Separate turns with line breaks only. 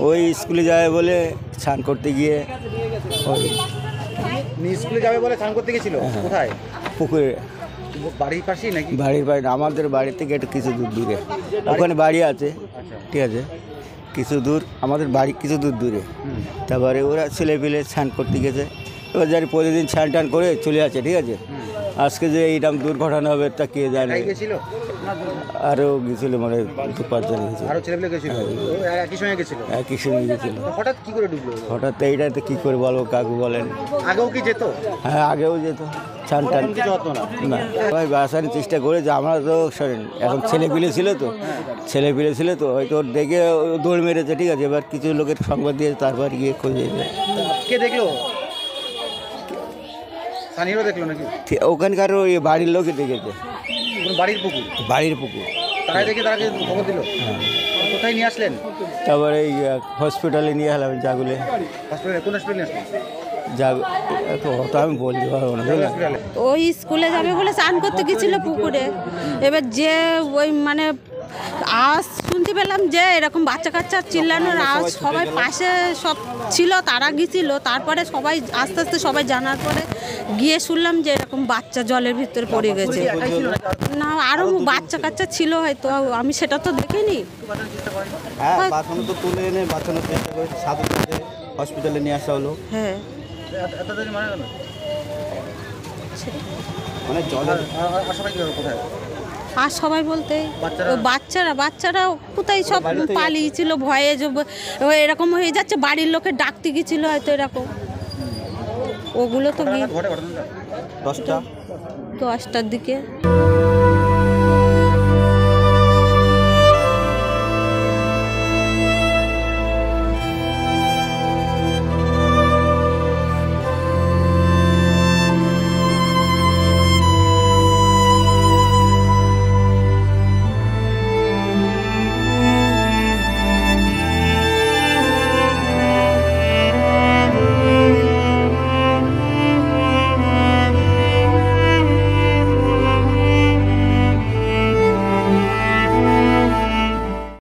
ওই স্কুলে যাবে বলে স্নান করতে গিয়ে
স্কুলে যাবে বলে স্নান করতে গেছিল কোথায়?
পুকুরে।
বাড়ির পাশেই নাকি?
বাড়ির বাড়ি আমাদের বাড়ি থেকে একটু কিছু দূর দূরে, ওখানে বাড়ি আছে, ঠিক আছে, কিছু দূর, আমাদের বাড়ি কিছু দূর দূরে। তারপরে ওরা ছেলে পেলে স্নান করতে গেছে, এবার জানি প্রতিদিন স্নান টান করে চলে আসে, ঠিক আছে। আজকে যে এইরকম দুর্ঘটনা হবে তা কে জানে। আরও গেছিল, মানে 2-5 জন গেছিল,
আরো ছেলেপেলে গেছিল, একই সঙ্গে গেছিল,
একই সঙ্গে গেছিল।
হঠাৎ কি করে ডুবলো?
হঠাৎ এইটাতে কী করে বলবো, কাকু বলেন।
আগেও কি যেত?
হ্যাঁ, আগেও যেত, স্নান টান
কিছু হতো না।
না, সবাই বাঁচানোর চেষ্টা করে যে আমরা তো শোনেন এখন ছেলেপিলে ছিল তো হয়তো ওর দেখে দৌড় মেরেছে, ঠিক আছে। এবার কিছু লোকের সংবাদ দিয়ে তারপর গিয়ে খুঁজে
কে দেখলো? স্থানীয়রা দেখলো নাকি?
ওখানকার ওই বাড়ির লোকে দেখেছে, বাড়ির পুকুর
তারাই দেখে তারাকে খবর দিল। কোথায় নিয়ে আসলেন?
তারপরে এই হসপিটালে নিয়ে এলাম, জাগুলে।
কোন হসপিটালে নিয়ে আসলেন?
তো আমি বলতে পারবো না।
ওই স্কুলে যাবে বলে স্নান করতে গেছিল পুকুরে, এবার যে ওই মানে আওয়াজ শুনতে পেলাম যে এরকম বাচ্চা কাচ্চা চিল্লানোর আওয়াজ, সবাই পাশে সব ছিল, তারা গিয়েছিল। তারপরে সবাই আস্তে আস্তে সবাই জানার পরে গিয়ে শুনলাম যে এরকম বাচ্চা জলের ভিতরে পড়ে গেছে। না, আরও বাচ্চা কাচ্চা ছিল হয়তো, আমি সেটা তো দেখিনি।
হ্যাঁ, বাঁচানো তো তুলে এনে বাঁচানোর চেষ্টা করেছি, সাথে সাথে হসপিটালে নিয়ে আসা হলো।
হ্যাঁ,
মানে জলের
কোথায়?
আর সবাই বলতে বাচ্চারা কোথায় সব পালিয়েছিল ভয়ে, যে এরকম হয়ে যাচ্ছে, বাড়ির লোকে ডাকতে গেছিল হয়তো এরকম। ওগুলো তো 10টার দিকে।